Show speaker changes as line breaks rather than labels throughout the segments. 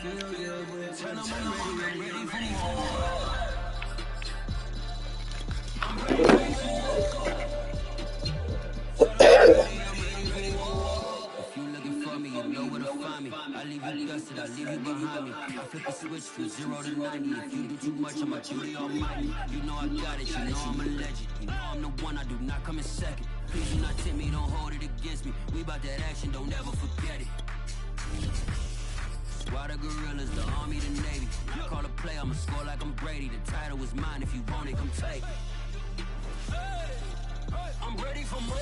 I leave you dusted, I leave you behind me. I flip a switch from 0 to 90. If you do too much, I'ma Judy Almighty. You know I got it, you know I'm a legend. You know I'm the one, I do not come in second. Please do not tempt me, don't hold it against me. We about that action, don't ever forget it. Squad of gorillas, the army, the navy. You call a play, I'ma score like I'm Brady. The title is mine, if you want it, come take it. I'm ready for more.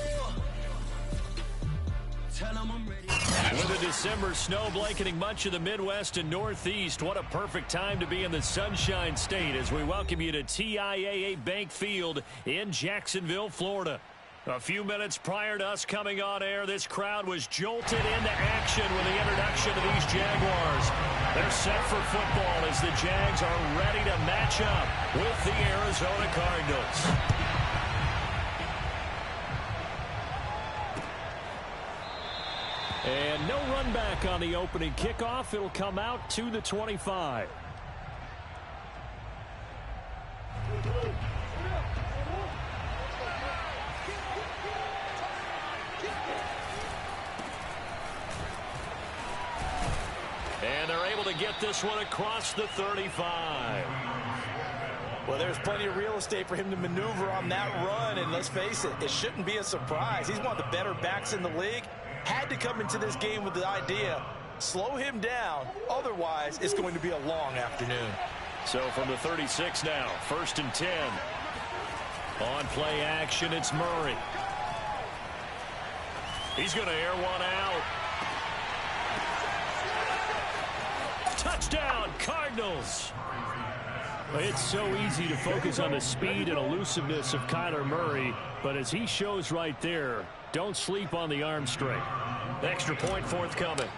Tell them I'm ready.
With a December snow blanketing much of the Midwest and Northeast, what a perfect time to be in the Sunshine State as we welcome you to TIAA Bank Field in Jacksonville, Florida. A few minutes prior to us coming on air, this crowd was jolted into action with the introduction of these Jaguars. They're set for football as the Jags are ready to match up with the Arizona Cardinals. And no run back on the opening kickoff. It'll come out to the 25. And they're able to get this one across the 35.
Well, there's plenty of real estate for him to maneuver on that run. And let's face it, it shouldn't be a surprise. He's one of the better backs in the league. Had to come into this game with the idea, slow him down. Otherwise, it's going to be a long afternoon.
So from the 36 now, 1st and 10. On play action, it's Murray. He's going to air one out. Touchdown, Cardinals. It's so easy to focus on the speed and elusiveness of Kyler Murray, but as he shows right there, don't sleep on the arm strength. Extra point forthcoming.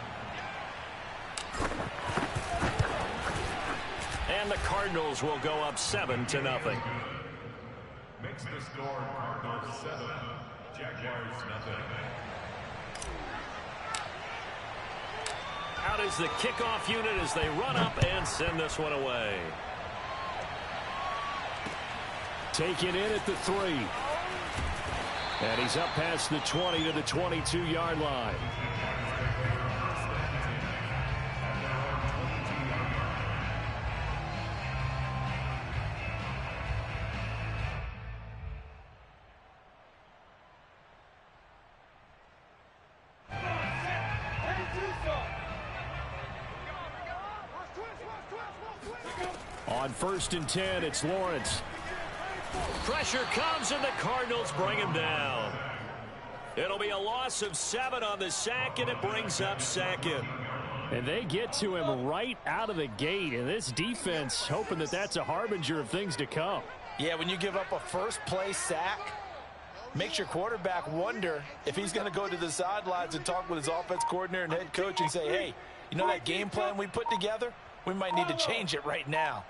And the Cardinals will go up 7-0.
Makes the score Cardinals 7, Jaguars nothing.
Out is the kickoff unit as they run up and send this one away. Taken in at the 3. And he's up past the 20 to the 22-yard line. On 1st and 10, it's Lawrence. Pressure comes, and the Cardinals bring him down. It'll be a loss of 7 on the sack, and it brings up 2nd. And they get to him right out of the gate, and this defense hoping that that's a harbinger of things to come.
Yeah, when you give up a first-play sack, makes your quarterback wonder if he's going to go to the sidelines and talk with his offense coordinator and head coach and say, hey, you know that game plan we put together? We might need to change it right now.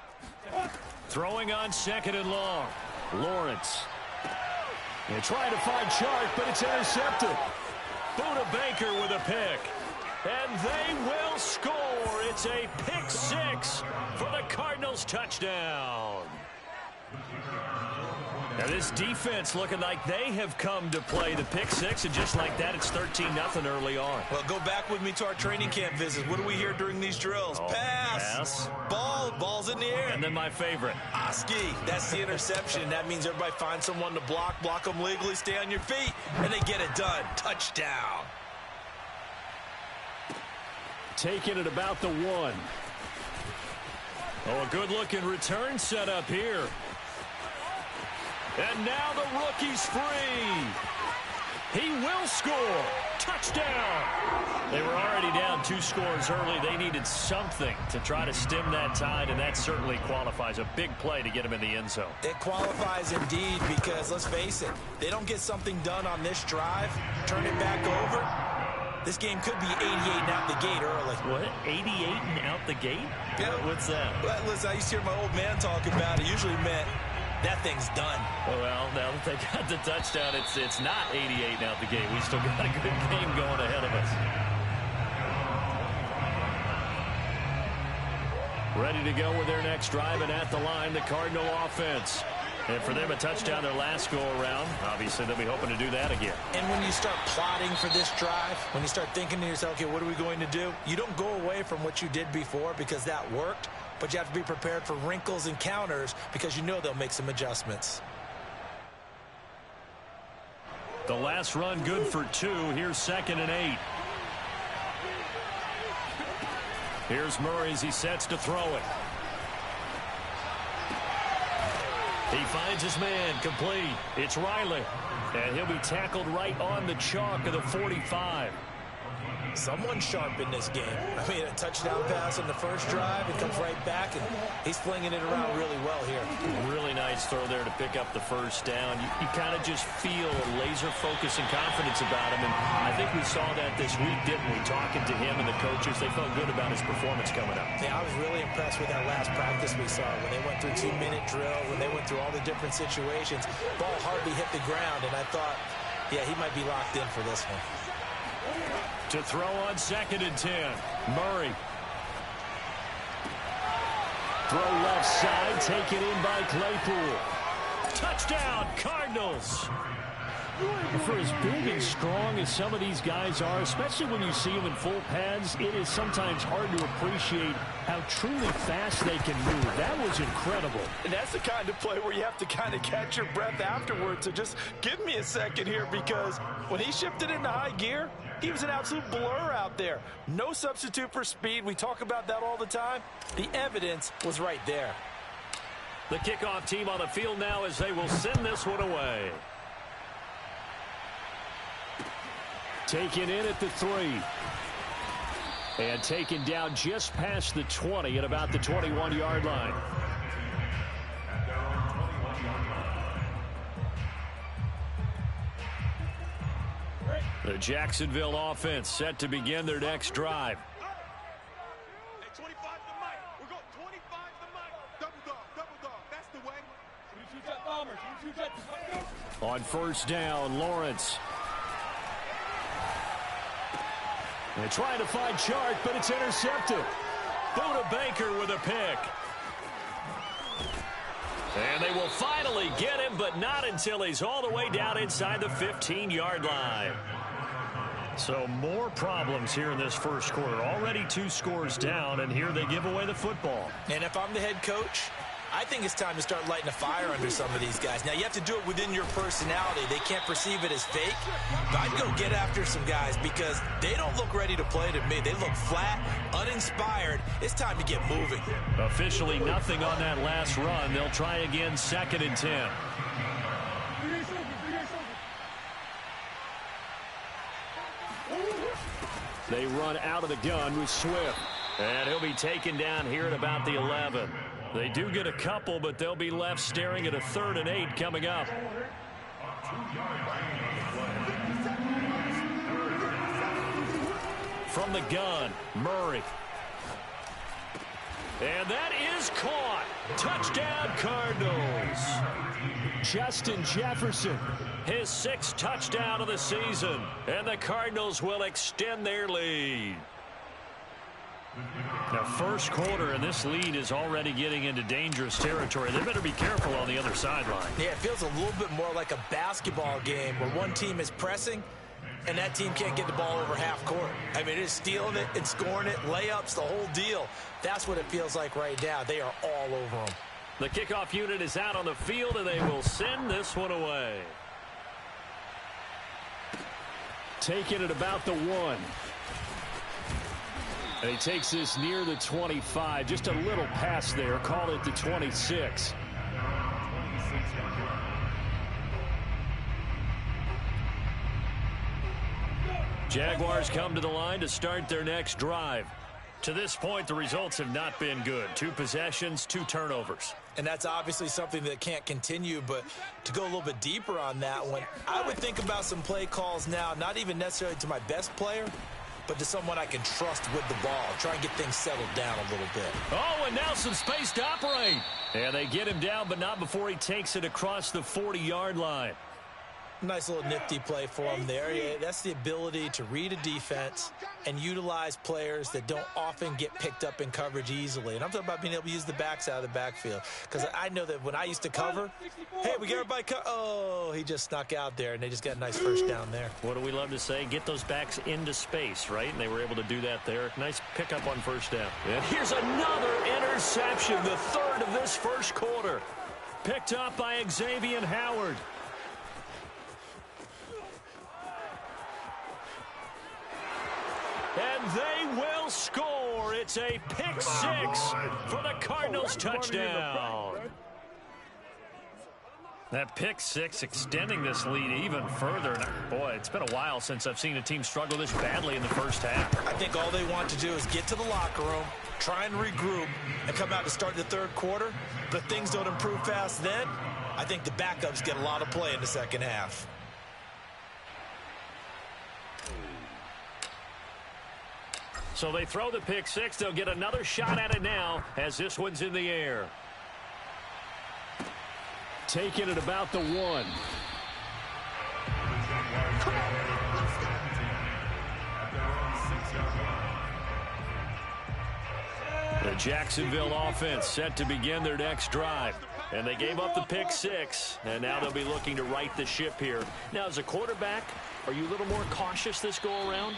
Throwing on 2nd and long. Lawrence. And trying to find Chark, but it's intercepted. Buda Baker with a pick. And they will score. It's a pick 6 for the Cardinals touchdown. Now this defense looking like they have come to play the pick 6, and just like that, it's 13-0 early on.
Well, go back with me to our training camp visits. What do we hear during these drills? Pass. Ball's in the air.
And then my favorite.
Oski, that's the interception. That means everybody finds someone to block them legally, stay on your feet, and they get it done. Touchdown.
Taking it about the 1. Oh, a good-looking return set up here. And now the rookie's free. He will score. Touchdown. They were already down 2 scores early. They needed something to try to stem that tide, and that certainly qualifies. A big play to get him in the end zone.
It qualifies indeed because, let's face it, they don't get something done on this drive, turn it back over, this game could be 88 and out the gate early.
What? 88 and out the gate?
Yeah.
What's that?
Well, listen, I used to hear my old man talk about it. Usually meant that thing's done.
Well, now that they got the touchdown, it's not 88 out the gate. We still got a good game going ahead of us. Ready to go with their next drive, and at the line, the Cardinal offense. And for them, a touchdown their last go-around. Obviously, they'll be hoping to do that again.
And when you start plotting for this drive, when you start thinking to yourself, okay, what are we going to do? You don't go away from what you did before because that worked, but you have to be prepared for wrinkles and counters because you know they'll make some adjustments.
The last run good for 2. Here's 2nd and 8. Here's Murray as he sets to throw it. He finds his man, complete. It's Riley. And he'll be tackled right on the chalk of the 45.
Someone sharp in this game. I mean, a touchdown pass on the first drive. It comes right back, and he's flinging it around really well here.
Really nice throw there to pick up the first down. You kind of just feel a laser focus and confidence about him, and I think we saw that this week, didn't we? Talking to him and the coaches, they felt good about his performance coming up.
Yeah, I was really impressed with that last practice we saw when they went through 2-minute drill, when they went through all the different situations. Ball hardly hit the ground, and I thought, yeah, he might be locked in for this one.
To throw on 2nd and 10. Murray. Throw left side, taken in by Claypool. Touchdown, Cardinals. For as big and strong as some of these guys are, especially when you see them in full pads, it is sometimes hard to appreciate how truly fast they can move. That was incredible.
And that's the kind of play where you have to kind of catch your breath afterwards. So just give me a second here, because when he shifted into high gear, he was an absolute blur out there. No substitute for speed. We talk about that all the time. The evidence was right there.
The kickoff team on the field now as they will send this one away. Taken in at the 3. And taken down just past the 20 at about the 21-yard line. The Jacksonville offense set to begin their next drive.
Hey, 25 the mic. We're going 25 the mic. Double dog. That's the way.
On first down, Lawrence. They're trying to find Chark, but it's intercepted. Buda Baker with a pick. And they will finally get him, but not until he's all the way down inside the 15-yard line. So more problems here in this first quarter. Already 2 scores down, and here they give away the football.
And if I'm the head coach, I think it's time to start lighting a fire under some of these guys. Now, you have to do it within your personality. They can't perceive it as fake. But I'd go get after some guys because they don't look ready to play to me. They look flat, uninspired. It's time to get moving.
Officially nothing on that last run. They'll try again, 2nd and 10. They run out of the gun with Swift. And he'll be taken down here at about the 11. They do get a couple, but they'll be left staring at a 3rd and 8 coming up. From the gun, Murray. And that is caught. Touchdown, Cardinals. Justin Jefferson, his 6th touchdown of the season. And the Cardinals will extend their lead. Now, first quarter, and this lead is already getting into dangerous territory. They better be careful on the other sideline.
Yeah, it feels a little bit more like a basketball game where one team is pressing and that team can't get the ball over half court. I mean, it is stealing it and scoring it, layups, the whole deal. That's what it feels like right now. They are all over them.
The kickoff unit is out on the field, and they will send this one away. Taking it about the 1. And he takes this near the 25. Just a little pass there. Call it the 26. Jaguars come to the line to start their next drive. To this point, the results have not been good. 2 possessions, 2 turnovers.
And that's obviously something that can't continue, but to go a little bit deeper on that one, I would think about some play calls now, not even necessarily to my best player, but to someone I can trust with the ball. Try and get things settled down a little bit.
Oh, and now some space to operate. And they get him down, but not before he takes it across the 40-yard line.
Nice little nifty play for him there. Yeah, that's the ability to read a defense and utilize players that don't often get picked up in coverage easily. And I'm talking about being able to use the backs out of the backfield. Because I know that when I used to cover, hey, we get everybody oh, he just snuck out there, and they just got a nice first down there.
What do we love to say? Get those backs into space, right? And they were able to do that there. Nice pickup on first down. And here's another interception, the third of this first quarter. Picked up by Xavier Howard. And they will score. It's a pick six for the Cardinals touchdown. That pick six extending this lead even further. And boy, it's been a while since I've seen a team struggle this badly in the first half.
I think all they want to do is get to the locker room, try and regroup, and come out to start the third quarter. But if things don't improve fast then, I think the backups get a lot of play in the second half.
So they throw the pick six. They'll get another shot at it now as this one's in the air. Taking it about the 1. The Jacksonville offense set to begin their next drive. And they gave up the pick six, and now they'll be looking to right the ship here. Now, as a quarterback, are you a little more cautious this go-around?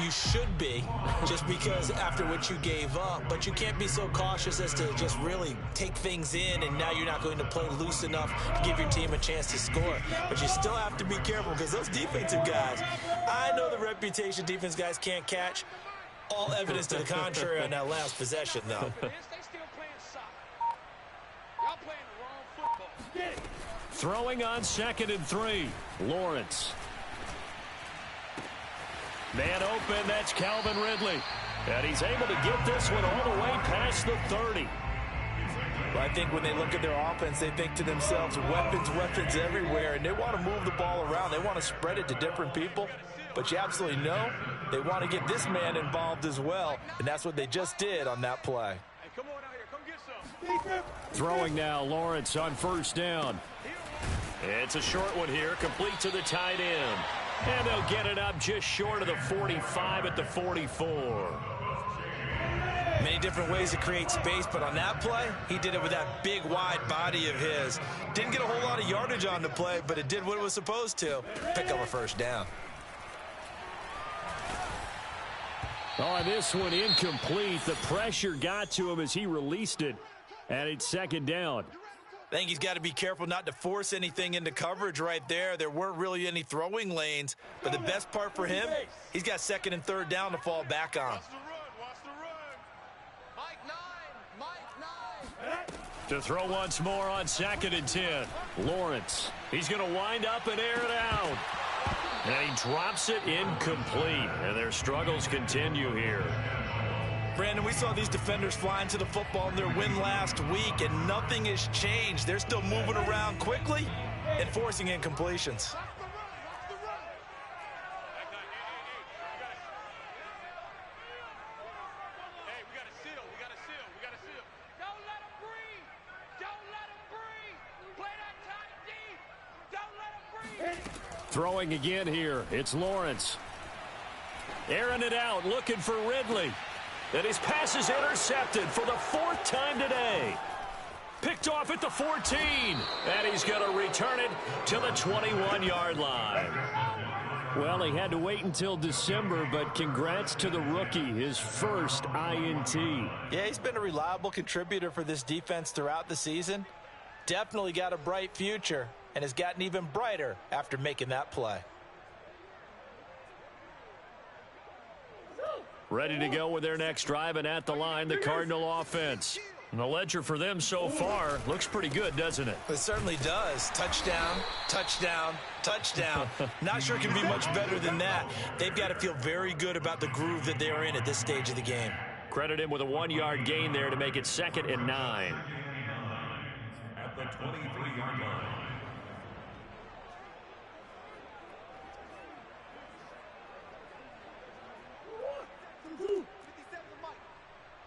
You should be, just because after what you gave up, but you can't be so cautious as to just really take things in, and now you're not going to play loose enough to give your team a chance to score. But you still have to be careful because those defensive guys, I know the reputation defense guys can't catch. All evidence to the contrary on that last possession, though.
Throwing on 2nd and 3, Lawrence. Man open, that's Calvin Ridley. And he's able to get this one all the way past the 30.
Well, I think when they look at their offense, they think to themselves, weapons, weapons everywhere, and they want to move the ball around. They want to spread it to different people. But you absolutely know they want to get this man involved as well, and that's what they just did on that play.
Hey, come on out here. Come get some.
Throwing now, Lawrence on first down. It's a short one here, complete to the tight end. And they'll get it up just short of the 45 at the 44.
Many different ways to create space, but on that play, he did it with that big, wide body of his. Didn't get a whole lot of yardage on the play, but it did what it was supposed to. Pick up a first down.
Oh, this one incomplete. The pressure got to him as he released it. And it's 2nd down.
I think he's got to be careful not to force anything into coverage right there. There weren't really any throwing lanes. But the best part for him, he's got 2nd and 3rd down to fall back on.
Watch the run. Watch the run. Mike 9.
To throw once more on 2nd and 10. Lawrence. He's going to wind up and air it out. And he drops it incomplete. And their struggles continue here.
Brandon, we saw these defenders flying to the football in their win last week, and nothing has changed. They're still moving around quickly and forcing incompletions.
Hey, we got to seal. We got to seal. We got to seal. Don't let him breathe. Don't let him breathe. Play that tight deep. Don't let him breathe.
Throwing again here. It's Lawrence. Airing it out, looking for Ridley. And his pass is intercepted for the 4th time today. Picked off at the 14. And he's going to return it to the 21-yard line. Well, he had to wait until December, but congrats to the rookie, his first INT.
Yeah, he's been a reliable contributor for this defense throughout the season. Definitely got a bright future and has gotten even brighter after making that play.
Ready to go with their next drive, and at the line, the Cardinal offense. And the ledger for them so far looks pretty good, doesn't it?
It certainly does. Touchdown, touchdown, touchdown. Not sure it can be much better than that. They've got to feel very good about the groove that they are in at this stage of the game.
Credit him with a 1-yard gain there to make it 2nd and 9.
At the 23-yard line.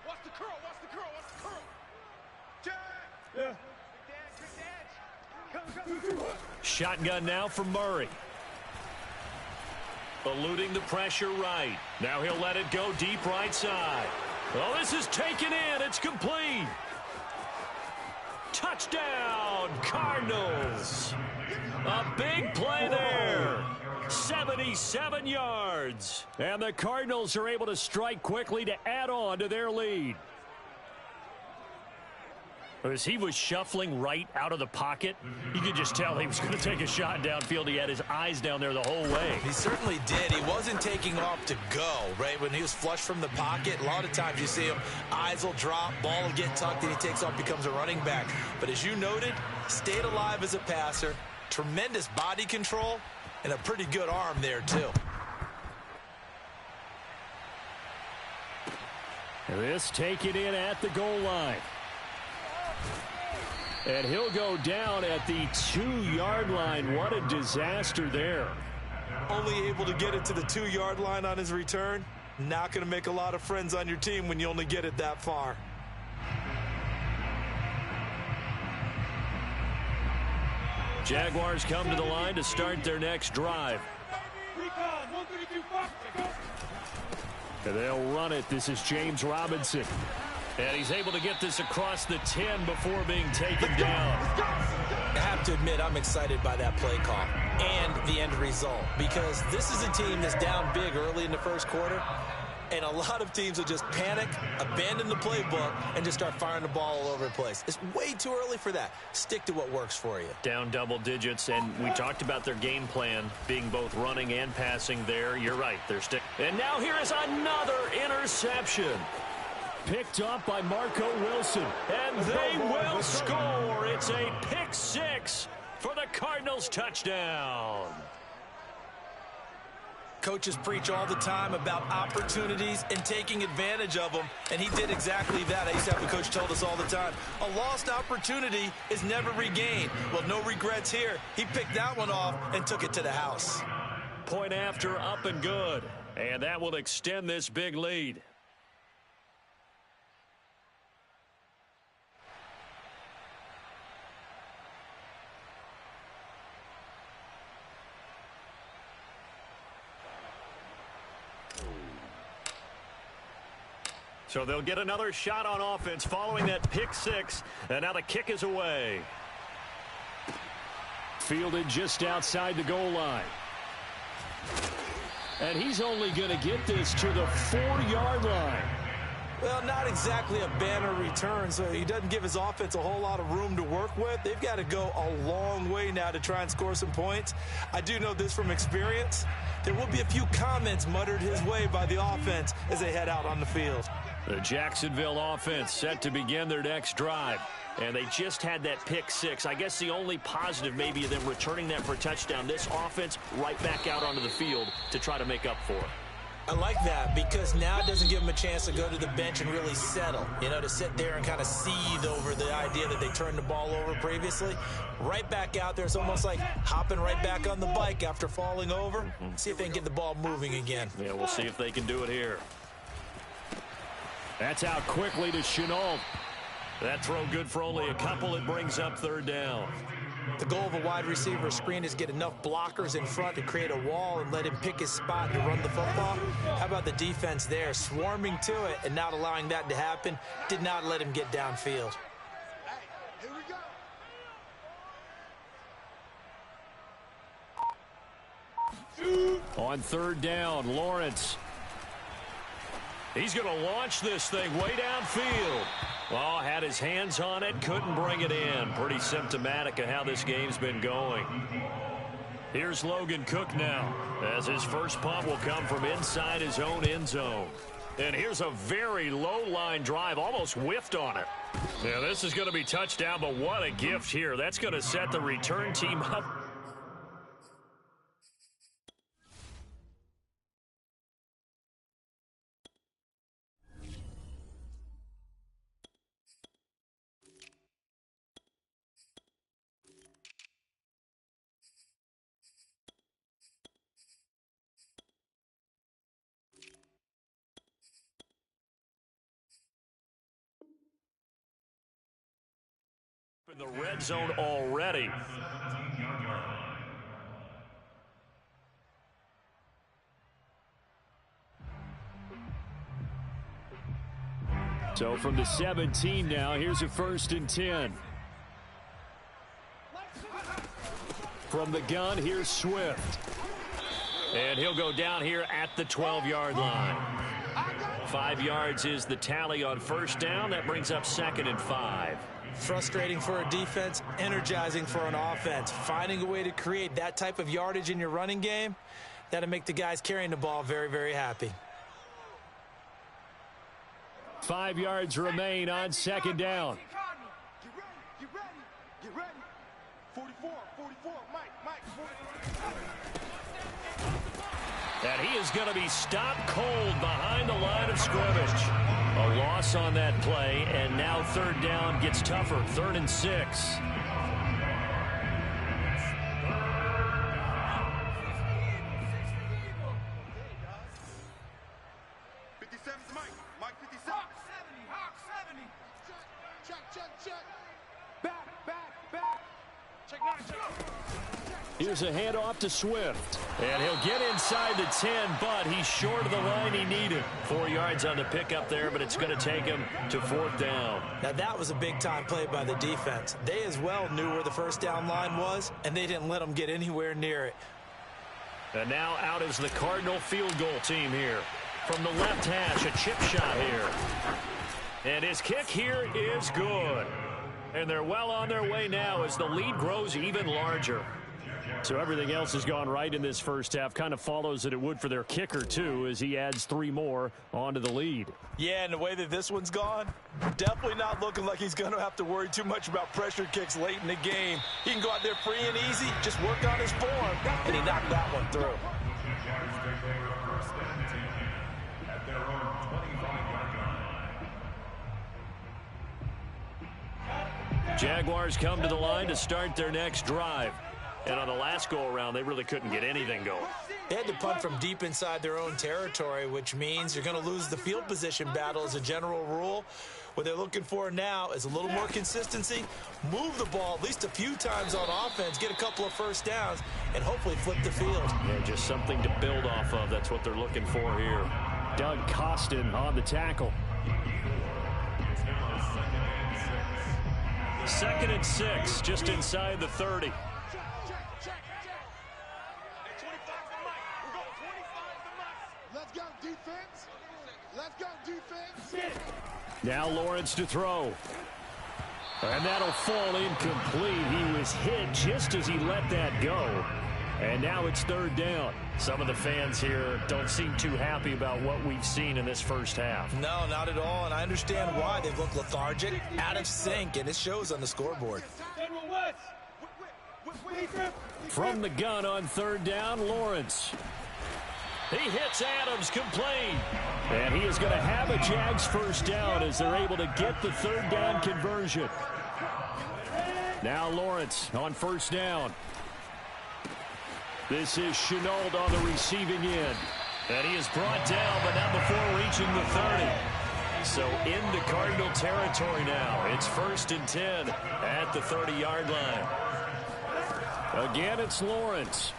Watch the curl. Watch the curl. Watch the curl. Jack.
Yeah.
Quick dash. Come.
Shotgun now for Murray. Eluding the pressure right. Now he'll let it go deep right side. Oh, this is taken in. It's complete. Touchdown, Cardinals. A big play there. 77 yards. And the Cardinals are able to strike quickly to add on to their lead. As he was shuffling right out of the pocket, you could just tell he was going to take a shot downfield. He had his eyes down there the whole way.
He certainly did. He wasn't taking off to go, right? When he was flush from the pocket, a lot of times you see him, eyes will drop, ball will get tucked, and he takes off, becomes a running back. But as you noted, stayed alive as a passer, tremendous body control, and a pretty good arm there, too.
This taken in at the goal line. And he'll go down at the 2-yard line. What a disaster there.
Only able to get it to the 2-yard line on his return. Not going to make a lot of friends on your team when you only get it that far.
Jaguars come to the line to start their next drive. And they'll run it. This is James Robinson. And he's able to get this across the 10 before being taken down.
I have to admit, I'm excited by that play call and the end result, because this is a team that's down big early in the first quarter, and a lot of teams will just panic, abandon the playbook, and just start firing the ball all over the place. It's way too early for that. Stick to what works for you.
Down double digits, and we talked about their game plan being both running and passing there. You're right. They're and now here is another interception. Picked up by Marco Wilson, and they will score. It's a pick six for the Cardinals touchdown.
Coaches preach all the time about opportunities and taking advantage of them, and he did exactly that. I used to have a coach tell us all the time, a lost opportunity is never regained. Well, no regrets here. He picked that one off and took it to the house.
Point after, up and good, and that will extend this big lead. So they'll get another shot on offense following that pick six. And now the kick is away. Fielded just outside the goal line. And he's only going to get this to the 4-yard line.
Well, not exactly a banner return, so he doesn't give his offense a whole lot of room to work with. They've got to go a long way now to try and score some points. I do know this from experience. There will be a few comments muttered his way by the offense as they head out on the field.
The Jacksonville offense set to begin their next drive. And they just had that pick six. I guess the only positive maybe of them returning that for a touchdown. This offense right back out onto the field to try to make up for it.
I like that, because now it doesn't give them a chance to go to the bench and really settle, to sit there and kind of seethe over the idea that they turned the ball over previously. Right back out there. It's almost like hopping right back on the bike after falling over. See if they can get the ball moving again.
Yeah, we'll see if they can do it here. That's out quickly to Chenault. That throw good for only a couple. It brings up third down.
The goal of a wide receiver screen is get enough blockers in front to create a wall and let him pick his spot to run the football. How about the defense there, swarming to it and not allowing that to happen? Did not let him get downfield.
Here we go.
On third down, Lawrence. He's going to launch this thing way downfield. Well, had his hands on it, couldn't bring it in. Pretty symptomatic of how this game's been going. Here's Logan Cook now, as his first punt will come from inside his own end zone. And here's a very low-line drive, almost whiffed on it. Yeah, this is going to be touchdown, but what a gift here. That's going to set the return team up. In the red zone already. So from the 17 now, here's a 1st and 10. From the gun, here's Swift. And he'll go down here at the 12-yard line. 5 yards is the tally on 1st down. That brings up 2nd and 5.
Frustrating for a defense, energizing for an offense. Finding a way to create that type of yardage in your running game, that'll make the guys carrying the ball very, very happy.
5 yards remain on 2nd down.
Get ready. 44, Mike, 44.
And he is going to be stopped cold behind the line of scrimmage. A loss on that play, and now 3rd down gets tougher. 3rd and 6.
Mike 57. Hawk 70. Check. Back. Check 9, check.
Here's a handoff to Swift. And he'll get inside the 10, but he's short of the line he needed. 4 yards on the pickup there, but it's going to take him to 4th down.
Now that was a big-time play by the defense. They as well knew where the 1st down line was, and they didn't let them get anywhere near it.
And now out is the Cardinal field goal team here. From the left hash, a chip shot here. And his kick here is good. And they're well on their way now as the lead grows even larger. So everything else has gone right in this first half. Kind of follows that it would for their kicker, too, as he adds 3 more onto the lead.
Yeah, and the way that this one's gone, definitely not looking like he's going to have to worry too much about pressure kicks late in the game. He can go out there free and easy, just work on his form, and he knocked that one through.
Jaguars come to the line to start their next drive. And on the last go-around, they really couldn't get anything going.
They had to punt from deep inside their own territory, which means you're going to lose the field position battle as a general rule. What they're looking for now is a little more consistency, move the ball at least a few times on offense, get a couple of 1st downs, and hopefully flip the field.
Yeah, just something to build off of. That's what they're looking for here. Doug Costin on the tackle. 2nd and 6, just inside the 30. Now Lawrence to throw. And that'll fall incomplete. He was hit just as he let that go. And now it's 3rd down. Some of the fans here don't seem too happy about what we've seen in this first half.
No, not at all, and I understand why. They've looked lethargic, out of sync, and it shows on the scoreboard.
From the gun on 3rd down, Lawrence. He hits Adams complete. And he is going to have a Jags 1st down as they're able to get the 3rd down conversion. Now Lawrence on 1st down. This is Chenault on the receiving end. And he is brought down, but not before reaching the 30. So into Cardinal territory now. It's 1st and 10 at the 30-yard line. Again, it's Lawrence.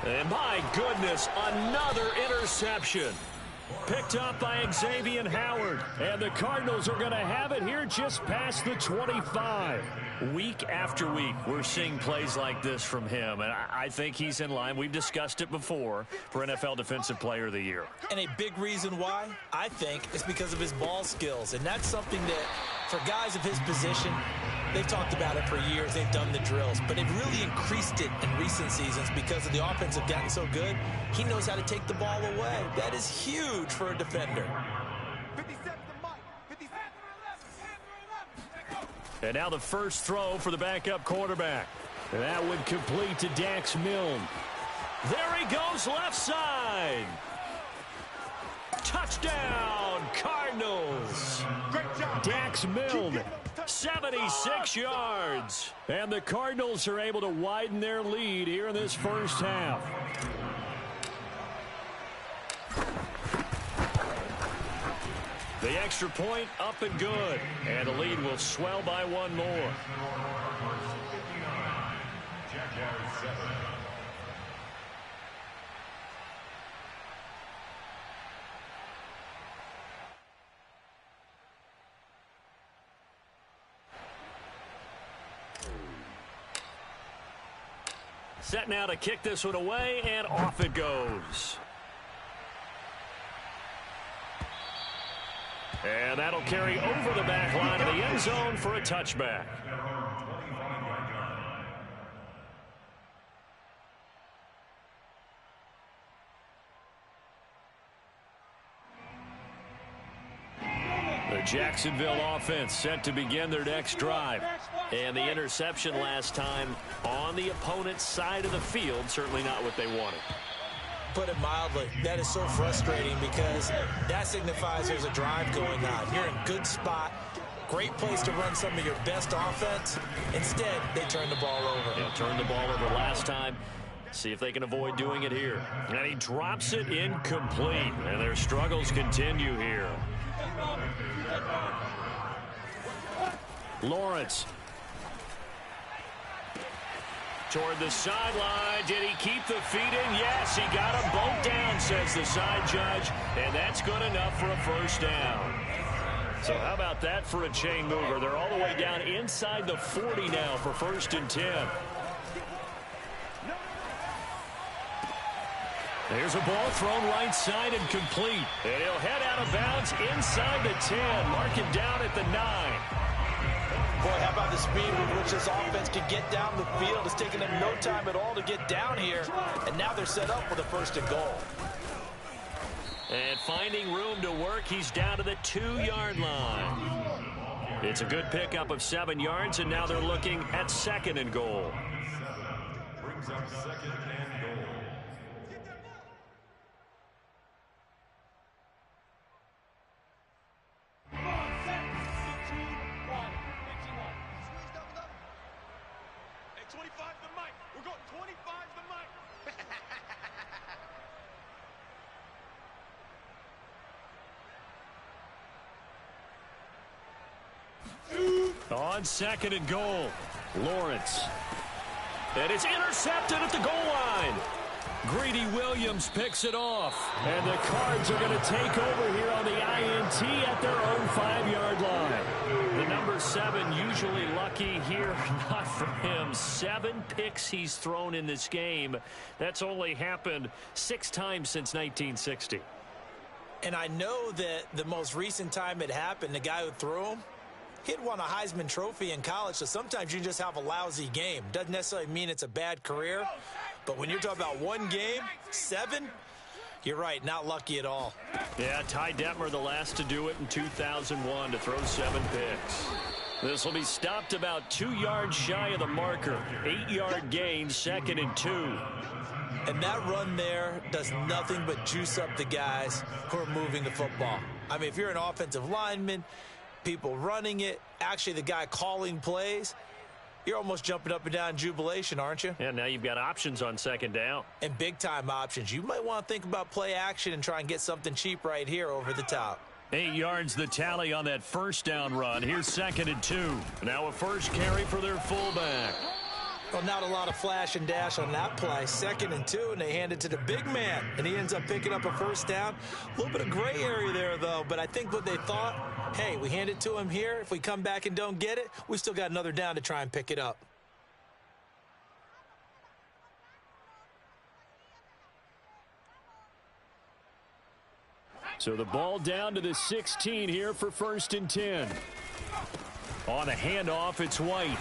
And my goodness, another interception. Picked up by Xavier Howard. And the Cardinals are going to have it here just past the 25. Week after week, we're seeing plays like this from him. And I think he's in line. We've discussed it before for NFL Defensive Player of the Year.
And a big reason why, I think, is because of his ball skills. And that's something that, for guys of his position, they've talked about it for years. They've done the drills. But they've really increased it in recent seasons because of the offense have gotten so good. He knows how to take the ball away. That is huge for a defender.
57 to Mike. 57.
And now the first throw for the backup quarterback. And that would complete to Dax Milne. There he goes left side. Touchdown, Cardinals.
Great job.
Dax Milne, 76 yards. And the Cardinals are able to widen their lead here in this first half. The extra point up and good. And the lead will swell by one more. Set now to kick this one away, and off it goes. And that'll carry over the back line of the end zone for a touchback. The Jacksonville offense set to begin their next drive. And the interception last time on the opponent's side of the field, certainly not what they wanted.
Put it mildly, that is so frustrating because that signifies there's a drive going on. You're in a good spot, great place to run some of your best offense. Instead, they turn the ball over.
They'll turn the ball over last time. See if they can avoid doing it here. And he drops it incomplete. And their struggles continue here. Lawrence. Toward the sideline. Did he keep the feet in? Yes, he got them both down, says the side judge. And that's good enough for a first down. So how about that for a chain mover? They're all the way down inside the 40 now for 1st and 10. There's a ball thrown right side and complete. And he'll head out of bounds inside the 10. Mark him down at the 9.
Boy, how about the speed with which this offense can get down the field? It's taken them no time at all to get down here. And now they're set up for the 1st and goal.
And finding room to work, he's down to the 2-yard line. It's a good pickup of 7 yards, and now they're looking at 2nd and goal.
Brings up 2nd and goal.
On 2nd and goal, Lawrence. And it's intercepted at the goal line. Greedy Williams picks it off. And the Cards are going to take over here on the INT at their own 5-yard line. The number 7 usually lucky here. Not for him. 7 picks he's thrown in this game. That's only happened 6 times since 1960.
And I know that the most recent time it happened, the guy who threw him, he'd won a Heisman Trophy in college, so sometimes you just have a lousy game. Doesn't necessarily mean it's a bad career, but when you're talking about one game, 7, you're right, not lucky at all.
Yeah, Ty Detmer, the last to do it in 2001, to throw 7 picks. This will be stopped about 2 yards shy of the marker. 8-yard gain, 2nd and 2.
And that run there does nothing but juice up the guys who are moving the football. I mean, if you're an offensive lineman, people running it, actually the guy calling plays, you're almost jumping up and down in jubilation, aren't you?
Yeah, now you've got options on 2nd down.
And big-time options. You might want to think about play action and try and get something cheap right here over the top.
8 yards the tally on that 1st down run. Here's 2nd and 2. Now a first carry for their fullback.
Well, not a lot of flash and dash on that play. 2nd and 2, and they hand it to the big man, and he ends up picking up a first down. A little bit of gray area there, though, but I think what they thought, hey, we hand it to him here. If we come back and don't get it, we still got another down to try and pick it up.
So the ball down to the 16 here for 1st and 10. On a handoff, it's White.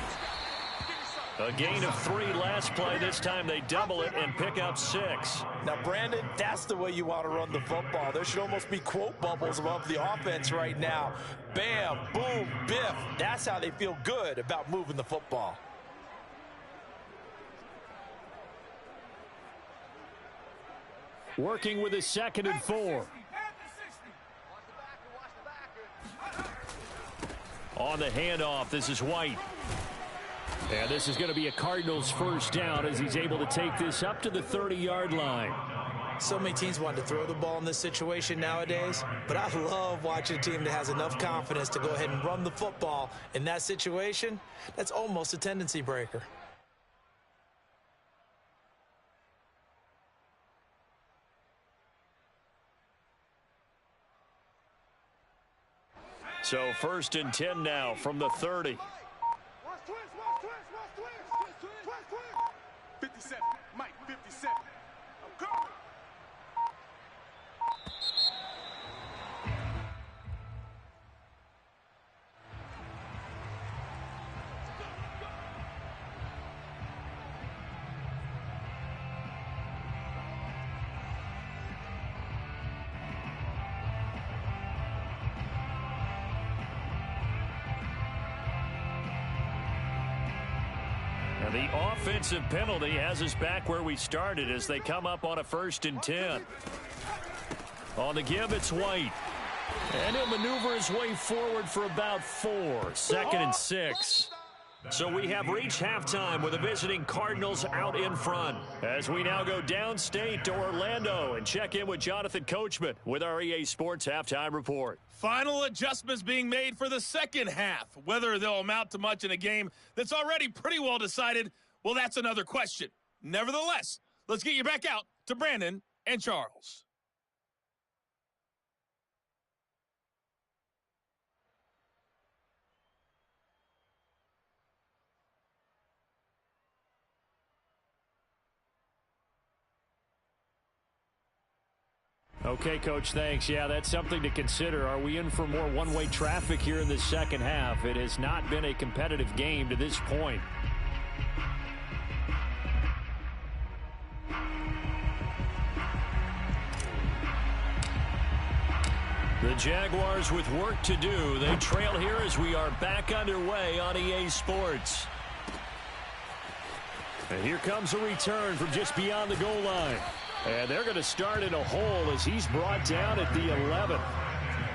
A gain of 3 last play. This time they double it and pick up 6.
Now, Brandon, that's the way you want to run the football. There should almost be quote bubbles above the offense right now. Bam, boom, biff. That's how they feel good about moving the football.
Working with a 2nd and 4. On the handoff, this is White. And this is going to be a Cardinals first down as he's able to take this up to the 30-yard line.
So many teams want to throw the ball in this situation nowadays, but I love watching a team that has enough confidence to go ahead and run the football. In that situation, that's almost a tendency breaker.
So 1st and 10 now from the 30.
57, Mike, 57. I'm coming.
And the offensive penalty has us back where we started as they come up on a 1st and 10. On the give, it's White. And he'll maneuver his way forward for about 4. 2nd and 6. So we have reached halftime with the visiting Cardinals out in front. As we now go downstate to Orlando and check in with Jonathan Coachman with our EA Sports Halftime Report.
Final adjustments being made for the second half. Whether they'll amount to much in a game that's already pretty well decided, well, that's another question. Nevertheless, let's get you back out to Brandon and Charles.
Okay, Coach, thanks. Yeah, that's something to consider. Are we in for more one-way traffic here in the second half? It has not been a competitive game to this point. The Jaguars with work to do. They trail here as we are back underway on EA Sports. And here comes a return from just beyond the goal line. And they're going to start in a hole as he's brought down at the 11.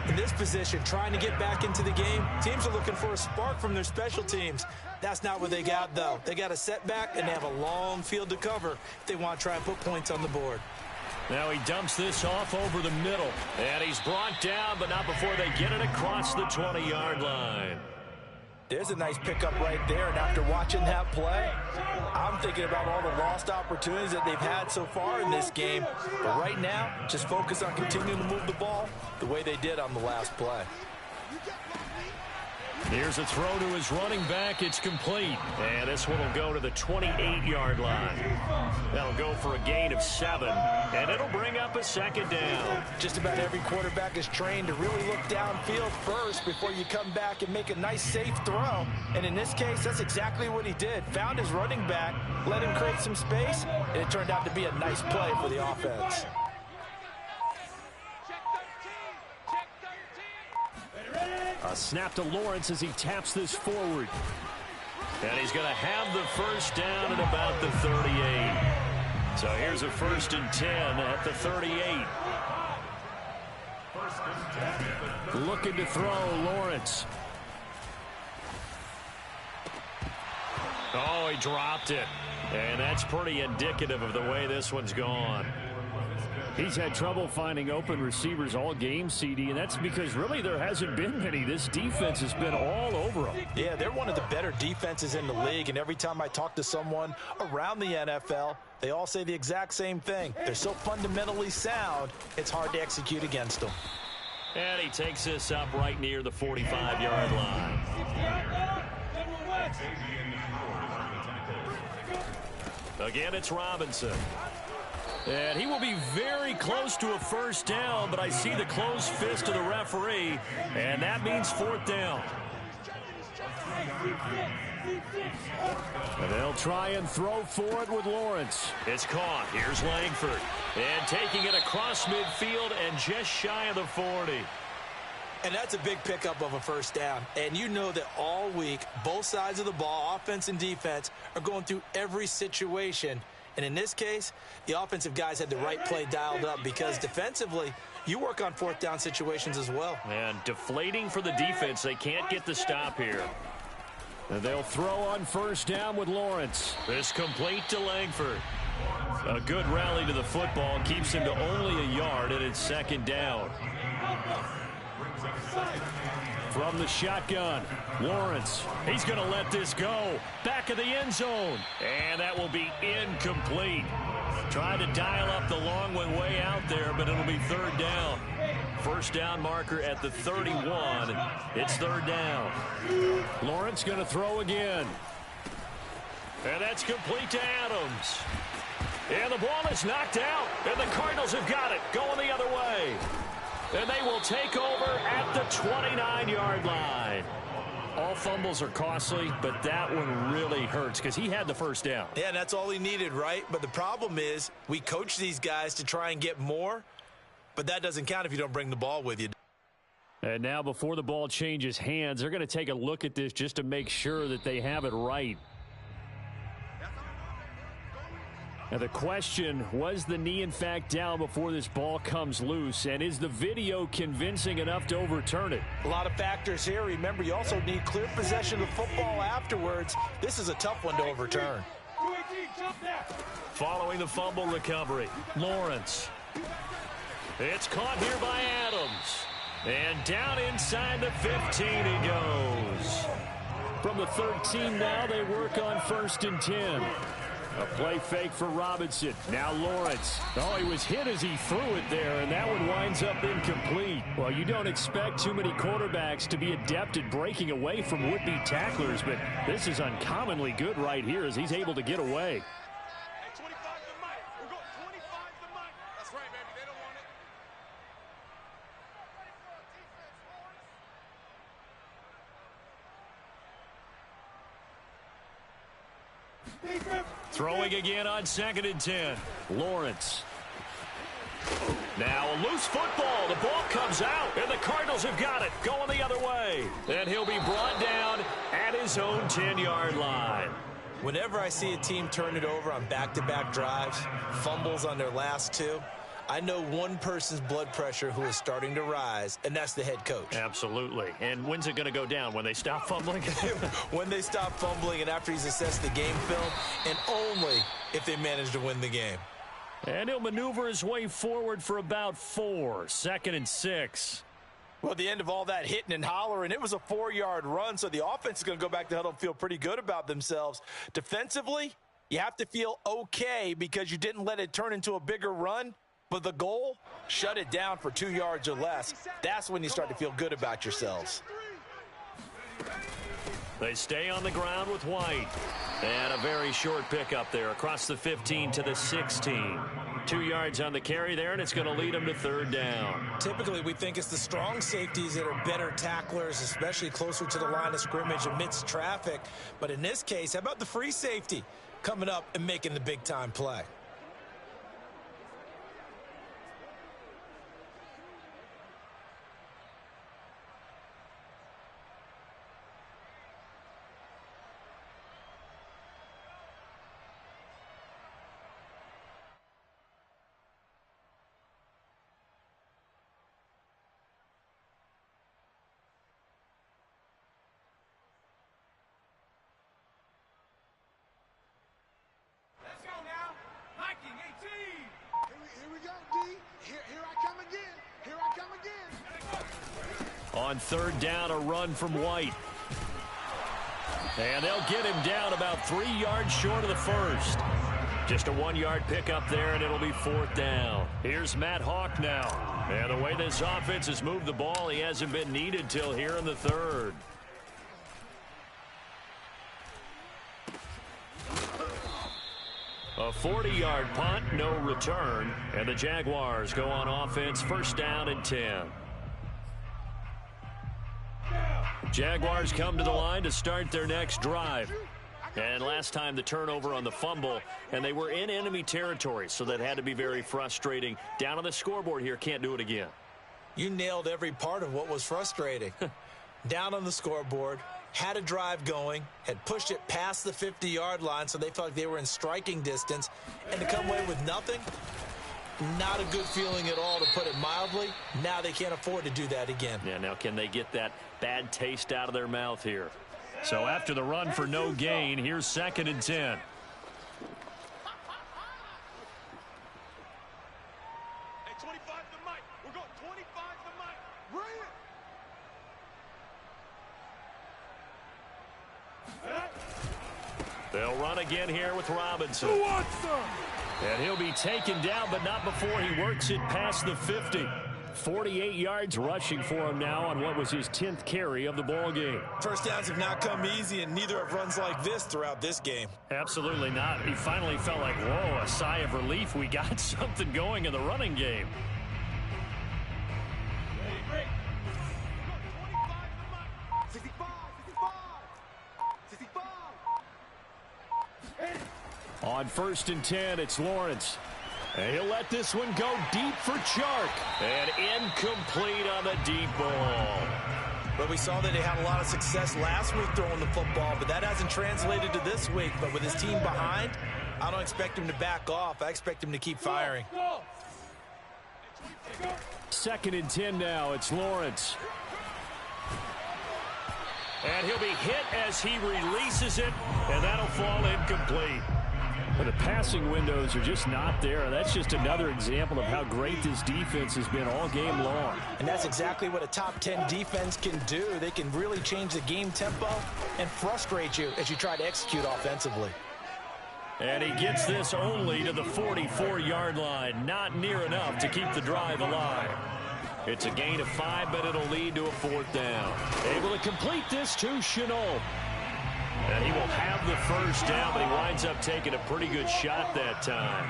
In this position, trying to get back into the game, teams are looking for a spark from their special teams. That's not what they got, though. They got a setback, and they have a long field to cover if they want to try and put points on the board.
Now he dumps this off over the middle. And he's brought down, but not before they get it across the 20-yard line.
There's a nice pickup right there, and after watching that play, I'm thinking about all the lost opportunities that they've had so far in this game. But right now, just focus on continuing to move the ball the way they did on the last play.
Here's a throw to his running back. It's complete. And this one will go to the 28-yard line. That'll go for a gain of 7. And it'll bring up a 2nd down.
Just about every quarterback is trained to really look downfield first before you come back and make a nice, safe throw. And in this case, that's exactly what he did. Found his running back, let him create some space, and it turned out to be a nice play for the offense.
A snap to Lawrence as he taps this forward. And he's going to have the first down at about the 38. So here's a 1st and 10 at the 38. Looking to throw, Lawrence. Oh, he dropped it. And that's pretty indicative of the way this one's gone. He's had trouble finding open receivers all game, CD, and that's because really there hasn't been many. This defense has been all over them.
Yeah, they're one of the better defenses in the league, and every time I talk to someone around the NFL, they all say the exact same thing. They're so fundamentally sound, it's hard to execute against them.
And he takes this up right near the 45-yard line. Again, it's Robinson. And he will be very close to a first down, but I see the closed fist of the referee, and that means 4th down. And they'll try and throw for it with Lawrence. It's caught. Here's Langford. And taking it across midfield and just shy of the 40.
And that's a big pickup of a first down. And you know that all week, both sides of the ball, offense and defense, are going through every situation. And in this case, the offensive guys had the right play dialed up because defensively, you work on 4th down situations as well.
And deflating for the defense. They can't get the stop here. And they'll throw on first down with Lawrence. This complete to Langford. A good rally to the football keeps him to only a yard, and it's second down. From the shotgun, Lawrence. He's going to let this go. Back of the end zone. And that will be incomplete. Tried to dial up the long one way out there, but it'll be third down. First down marker at the 31. It's third down. Lawrence going to throw again. And that's complete to Adams. And the ball is knocked out. And the Cardinals have got it. Going the other way. And they will take over at the 29-yard line. All fumbles are costly, but that one really hurts because he had the first down.
Yeah, and that's all he needed, right? But the problem is we coach these guys to try and get more, but that doesn't count if you don't bring the ball with you.
And now before the ball changes hands, they're going to take a look at this just to make sure that they have it right. Now the question, was the knee in fact down before this ball comes loose? And is the video convincing enough to overturn it?
A lot of factors here. Remember, you also need clear possession of the football afterwards. This is a tough one to overturn.
Following the fumble recovery, Lawrence. It's caught here by Adams. And down inside the 15 he goes. From the 13 now, they work on 1st and 10. A play fake for Robinson. Now Lawrence. Oh, he was hit as he threw it there, and that one winds up incomplete. Well, you don't expect too many quarterbacks to be adept at breaking away from would-be tacklers, but this is uncommonly good right here as he's able to get away.
Hey, 25 to Mike. We're going 25 to Mike. That's right, baby. They don't want it.
Throwing again on 2nd and 10. Lawrence. Now a loose football. The ball comes out, and the Cardinals have got it. Going the other way. And he'll be brought down at his own 10-yard line.
Whenever I see a team turn it over on back-to-back drives, fumbles on their last two, I know one person's blood pressure who is starting to rise, and that's the head coach.
Absolutely. And when's it going to go down? When they stop fumbling?
When they stop fumbling and after he's assessed the game film, and only if they manage to win the game.
And he'll maneuver his way forward for about 4. 2nd and 6.
Well, at the end of all that hitting and hollering, it was a 4-yard run, so the offense is going to go back to huddle and feel pretty good about themselves. Defensively, you have to feel okay because you didn't let it turn into a bigger run. But the goal, shut it down for 2 yards or less. That's when you start to feel good about yourselves.
They stay on the ground with White. And a very short pickup there across the 15 to the 16. 2 yards on the carry there, and it's going to lead them to third down.
Typically, we think it's the strong safeties that are better tacklers, especially closer to the line of scrimmage amidst traffic. But in this case, how about the free safety coming up and making the big-time play?
On third down, a run from White. And they'll get him down about 3 yards short of the first. Just a 1-yard pickup there, and it'll be fourth down. Here's Matt Hawk now. And the way this offense has moved the ball, he hasn't been needed till here in the third. A 40-yard punt, no return. And the Jaguars go on offense, first down and 10. Jaguars come to the line to start their next drive. And last time the turnover on the fumble, and they were in enemy territory, so that had to be very frustrating. Down on the scoreboard here, can't do it again.
You nailed every part of what was frustrating. Down on the scoreboard, had a drive going, had pushed it past the 50-yard line, so they felt like they were in striking distance, and to come away with nothing, not a good feeling at all, to put it mildly. Now they can't afford to do that again.
Yeah, now can they get that bad taste out of their mouth here? So after the run for no gain, here's 2nd and 10. They'll run again here with Robinson. And he'll be taken down, but not before he works it past the 50. 48 yards rushing for him now on what was his 10th carry of the ball game.
First downs have not come easy, and neither have runs like this throughout this game.
Absolutely not. He finally felt like, whoa, a sigh of relief. We got something going in the running game. On 1st and 10, it's Lawrence. And he'll let this one go deep for Chark. And incomplete on the deep ball.
But we saw that he had a lot of success last week throwing the football, but that hasn't translated to this week. But with his team behind, I don't expect him to back off. I expect him to keep firing.
2nd and 10 now. It's Lawrence. And he'll be hit as he releases it, and that'll fall incomplete. But the passing windows are just not there. That's just another example of how great this defense has been all game long.
And that's exactly what a top 10 defense can do. They can really change the game tempo and frustrate you as you try to execute offensively.
And he gets this only to the 44-yard line. Not near enough to keep the drive alive. It's a gain of 5, but it'll lead to a 4th down. Able to complete this to Chenault. And he will have the 1st down, but he winds up taking a pretty good shot that time.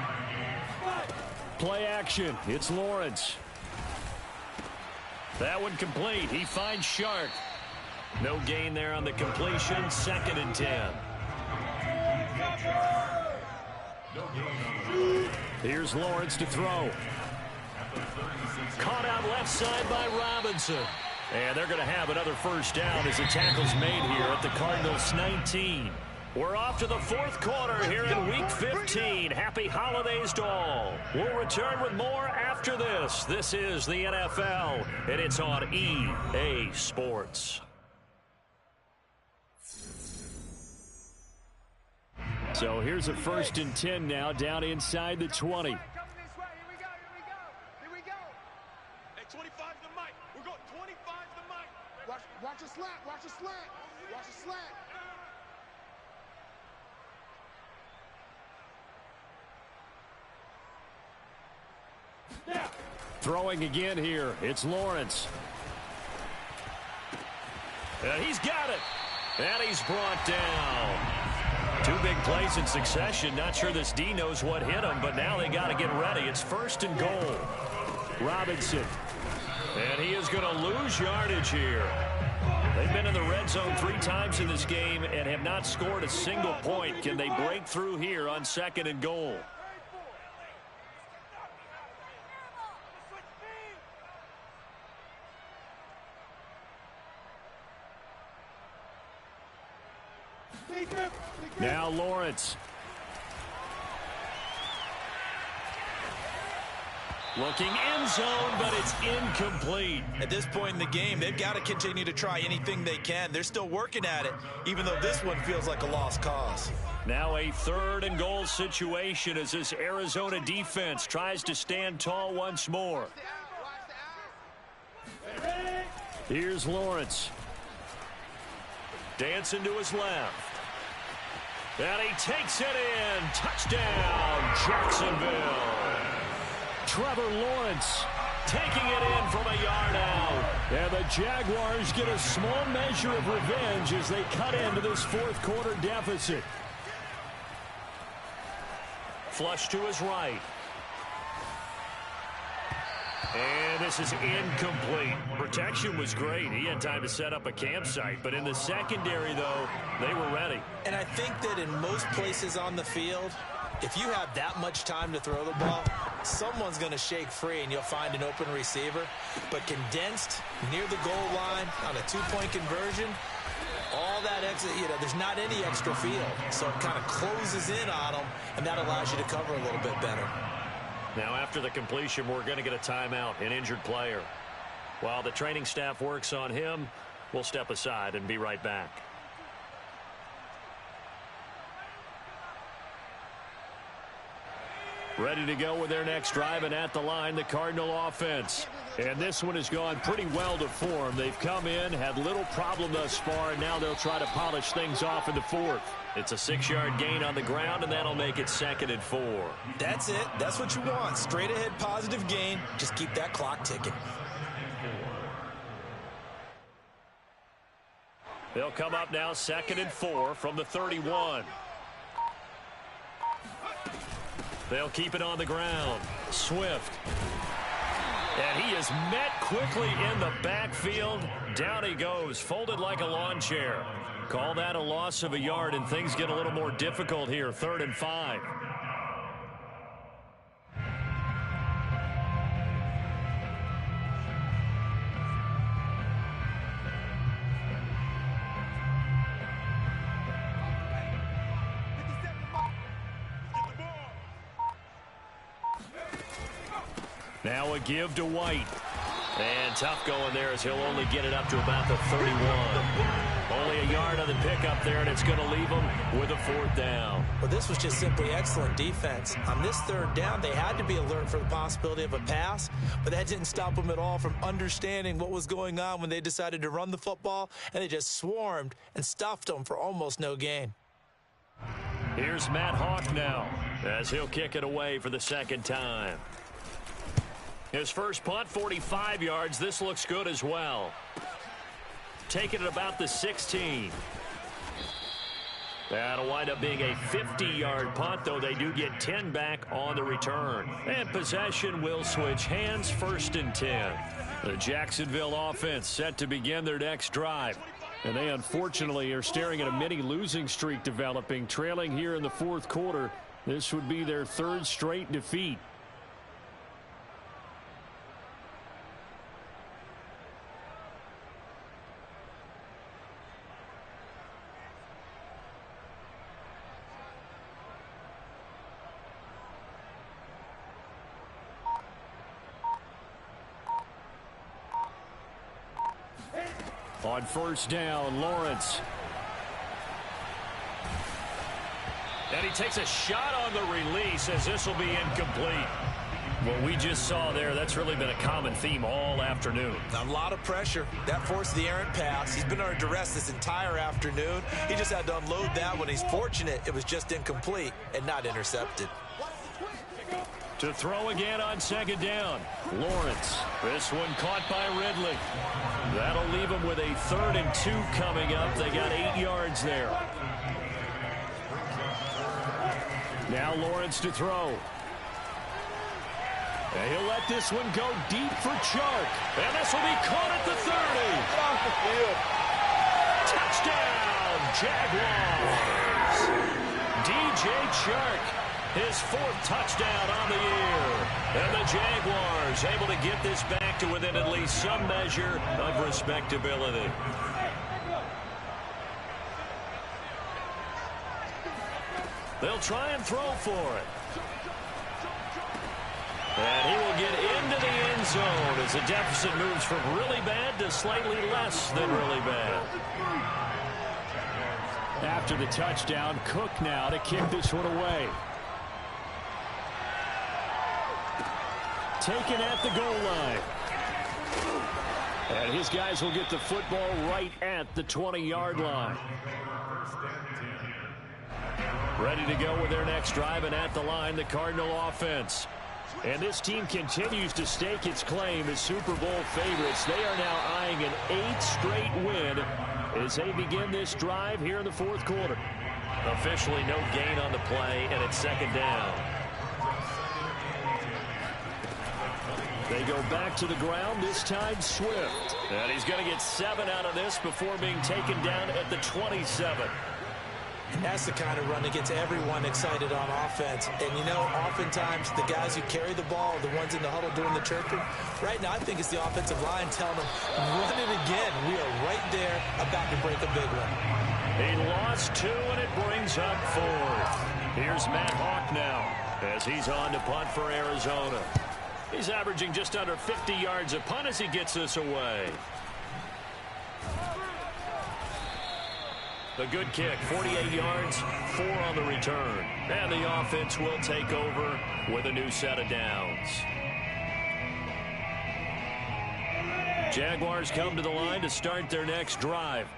Play action. It's Lawrence. That one complete. He finds Shark. No gain there on the completion. 2nd and 10. Here's Lawrence to throw. Caught out left side by Robinson. And they're going to have another 1st down as the tackle's made here at the Cardinals' 19. We're off to the 4th quarter here in Week 15. Happy holidays to all. We'll return with more after this. This is the NFL, and it's on EA Sports. So here's a 1st and 10 now down inside the 20.
Watch a slant, watch a slant, watch a slant.
Yeah. Throwing again here, it's Lawrence. And he's got it. And he's brought down. 2 big plays in succession. Not sure this D knows what hit him, but now they got to get ready. It's 1st and goal. Robinson. And he is going to lose yardage here. They've been in the red zone 3 times in this game and have not scored a single point. Can they break through here on 2nd and goal? Now Lawrence. Looking end zone, but it's incomplete.
At this point in the game, they've got to continue to try anything they can. They're still working at it, even though this one feels like a lost cause.
Now a 3rd and goal situation as this Arizona defense tries to stand tall once more. Here's Lawrence. Dancing to his left. And he takes it in. Touchdown, Jacksonville. Trevor Lawrence taking it in from a yard out. And the Jaguars get a small measure of revenge as they cut into this 4th quarter deficit. Flush to his right. And this is incomplete. Protection was great. He had time to set up a campsite. But in the secondary, though, they were ready.
And I think that in most places on the field, if you have that much time to throw the ball, someone's going to shake free and you'll find an open receiver. But condensed near the goal line on a 2-point conversion, all that extra, there's not any extra field. So it kind of closes in on them, and that allows you to cover a little bit better.
Now, after the completion, we're going to get a timeout, an injured player. While the training staff works on him, we'll step aside and be right back. Ready to go with their next drive, and at the line, the Cardinal offense. And this one has gone pretty well to form. They've come in, had little problem thus far, and now they'll try to polish things off in the fourth. It's a 6-yard gain on the ground, and that'll make it 2nd and 4.
That's it. That's what you want. Straight ahead positive gain. Just keep that clock ticking.
They'll come up now 2nd and 4 from the 31. They'll keep it on the ground. Swift. And he is met quickly in the backfield. Down he goes, folded like a lawn chair. Call that a loss of a yard, and things get a little more difficult here. 3rd and 5. Now a give to White. And tough going there as he'll only get it up to about the 31. Only a yard on the pickup there, and it's going to leave him with a 4th down.
Well, this was just simply excellent defense. On this 3rd down, they had to be alert for the possibility of a pass, but that didn't stop them at all from understanding what was going on when they decided to run the football, and they just swarmed and stuffed them for almost no gain.
Here's Matt Hawk now as he'll kick it away for the 2nd time. His first punt, 45 yards. This looks good as well. Taking it about the 16. That'll wind up being a 50-yard punt, though they do get 10 back on the return. And possession will switch hands, 1st and 10. The Jacksonville offense set to begin their next drive. And they unfortunately are staring at a mini losing streak developing, trailing here in the 4th quarter. This would be their 3rd straight defeat. On 1st down, Lawrence. And he takes a shot on the release as this will be incomplete. What we just saw there, that's really been a common theme all afternoon.
A lot of pressure. That forced the errant pass. He's been under duress this entire afternoon. He just had to unload that one. He's fortunate it was just incomplete and not intercepted.
To throw again on 2nd down. Lawrence. This one caught by Ridley. That'll leave him with a 3rd and 2 coming up. They got 8 yards there. Now Lawrence to throw. And he'll let this one go deep for Chark. And this will be caught at the 30. Touchdown, Jaguars. DJ Chark. His 4th touchdown on the year. And the Jaguars able to get this back to within at least some measure of respectability. They'll try and throw for it. And he will get into the end zone as the deficit moves from really bad to slightly less than really bad. After the touchdown, Cook now to kick this one away. Taken at the goal line. And his guys will get the football right at the 20-yard line. Ready to go with their next drive, and at the line, the Cardinal offense. And this team continues to stake its claim as Super Bowl favorites. They are now eyeing an 8th straight win as they begin this drive here in the 4th quarter. Officially no gain on the play, and it's 2nd down. They go back to the ground, this time Swift. And he's going to get 7 out of this before being taken down at the 27.
That's the kind of run that gets everyone excited on offense. And, you know, oftentimes the guys who carry the ball are the ones in the huddle doing the chirping. Right now, I think it's the offensive line telling them, run it again. We are right there about to break a big one.
He lost 2, and it brings up 4th. Here's Matt Hawk now as he's on to punt for Arizona. He's averaging just under 50 yards a punt as he gets this away. The good kick, 48 yards, 4 on the return. And the offense will take over with a new set of downs. Jaguars come to the line to start their next drive.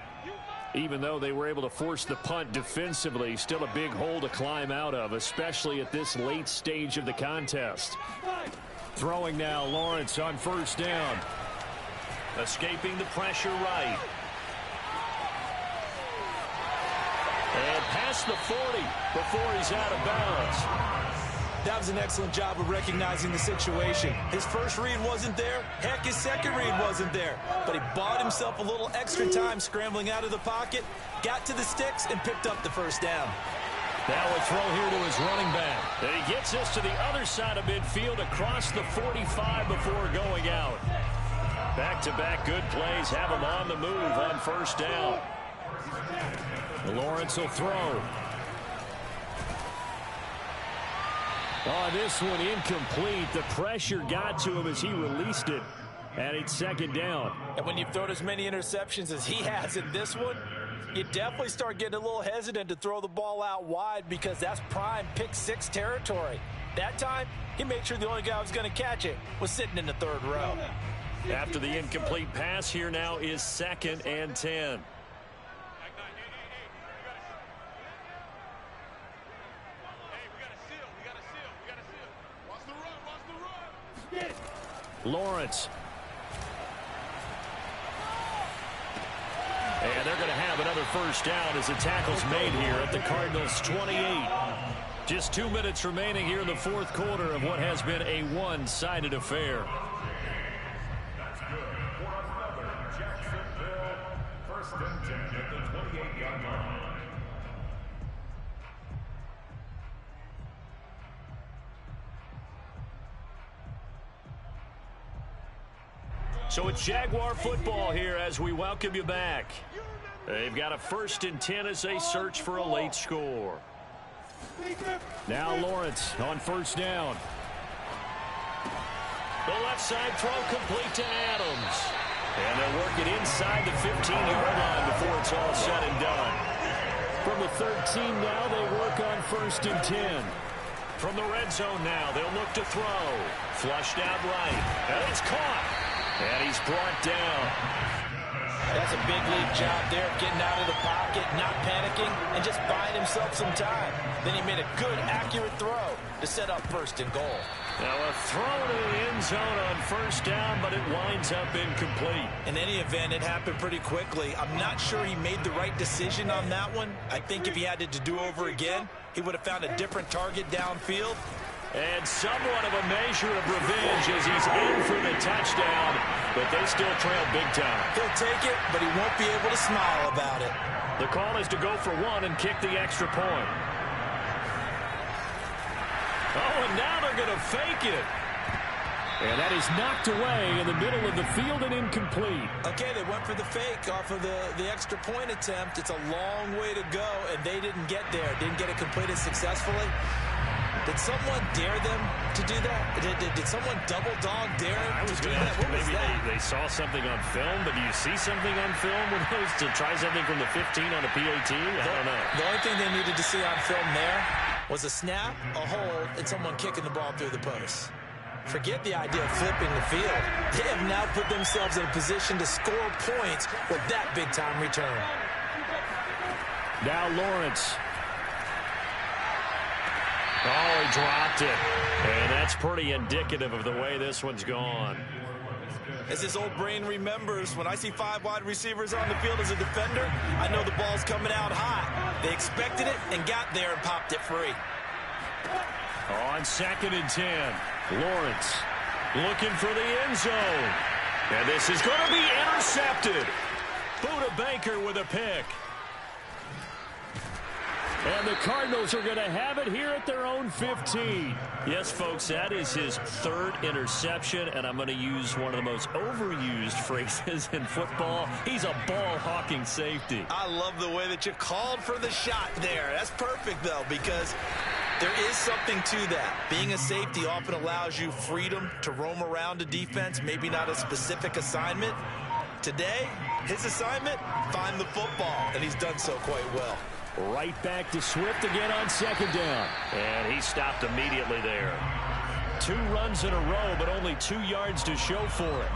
Even though they were able to force the punt defensively, still a big hole to climb out of, especially at this late stage of the contest. Throwing now, Lawrence on first down. Escaping the pressure right. And past the 40 before he's out of bounds.
That was an excellent job of recognizing the situation. His first read wasn't there. Heck, his second read wasn't there. But he bought himself a little extra time scrambling out of the pocket, got to the sticks, and picked up the first down.
Now a throw here to his running back. And he gets this to the other side of midfield across the 45 before going out. Back-to-back good plays have him on the move on first down. Lawrence will throw. Oh, this one incomplete. The pressure got to him as he released it. And it's second down.
And when you've thrown as many interceptions as he has in this one, you definitely start getting a little hesitant to throw the ball out wide because that's prime pick-6 territory. That time, he made sure the only guy who was going to catch it was sitting in the third row.
After the incomplete pass, here now is 2nd and 10. Lawrence. And they're going to have another first down as the tackle's made here at the Cardinals' 28. Just 2 minutes remaining here in the fourth quarter of what has been a one-sided affair.
That's good. For another Jacksonville. First and 10 at the 28-yard line.
So it's Jaguar football here as we welcome you back. They've got a 1st and 10 as they search for a late score. Now Lawrence on first down. The left side throw complete to Adams. And they'll work it inside the 15-yard line before it's all said and done. From the 13 now, they work on 1st and 10. From the red zone now, they'll look to throw. Flushed out right. And it's caught. And he's brought down.
That's a big league job there, getting out of the pocket, not panicking, and just buying himself some time. Then he made a good, accurate throw to set up 1st and goal.
Now a throw to the end zone on first down, but it winds up incomplete.
In any event, it happened pretty quickly. I'm not sure he made the right decision on that one. I think if he had it to do over again, he would have found a different target downfield.
And somewhat of a measure of revenge as he's in for the touchdown, but they still trail big time.
He'll take it, but he won't be able to smile about it.
The call is to go for 1 and kick the extra point. Oh, and now they're going to fake it. And that is knocked away in the middle of the field and incomplete.
Okay, they went for the fake off of the extra point attempt. It's a long way to go, and they didn't get there. Didn't get it completed successfully. Did someone dare them to do that? Did someone double dog dare them to do that? What was that?
They saw something on film, but do you see something on film when those to try something from the 15 on a PAT? I don't know.
The only thing they needed to see on film there was a snap, a hold, and someone kicking the ball through the post. Forget the idea of flipping the field. They have now put themselves in a position to score points with that big-time return.
Now Lawrence. Oh, he dropped it. And that's pretty indicative of the way this one's gone.
As his old brain remembers, when I see 5 wide receivers on the field as a defender, I know the ball's coming out hot. They expected it and got there and popped it free.
On 2nd and 10, Lawrence looking for the end zone. And this is going to be intercepted. Buda Baker with a pick. And the Cardinals are going to have it here at their own 15. Yes, folks, that is his 3rd interception, and I'm going to use one of the most overused phrases in football. He's a ball-hawking safety.
I love the way that you called for the shot there. That's perfect, though, because there is something to that. Being a safety often allows you freedom to roam around a defense, maybe not a specific assignment. Today, his assignment, find the football, and he's done so quite well.
Right back to Swift again on second down.
And he stopped immediately there.
2 runs in a row, but only 2 yards to show for it.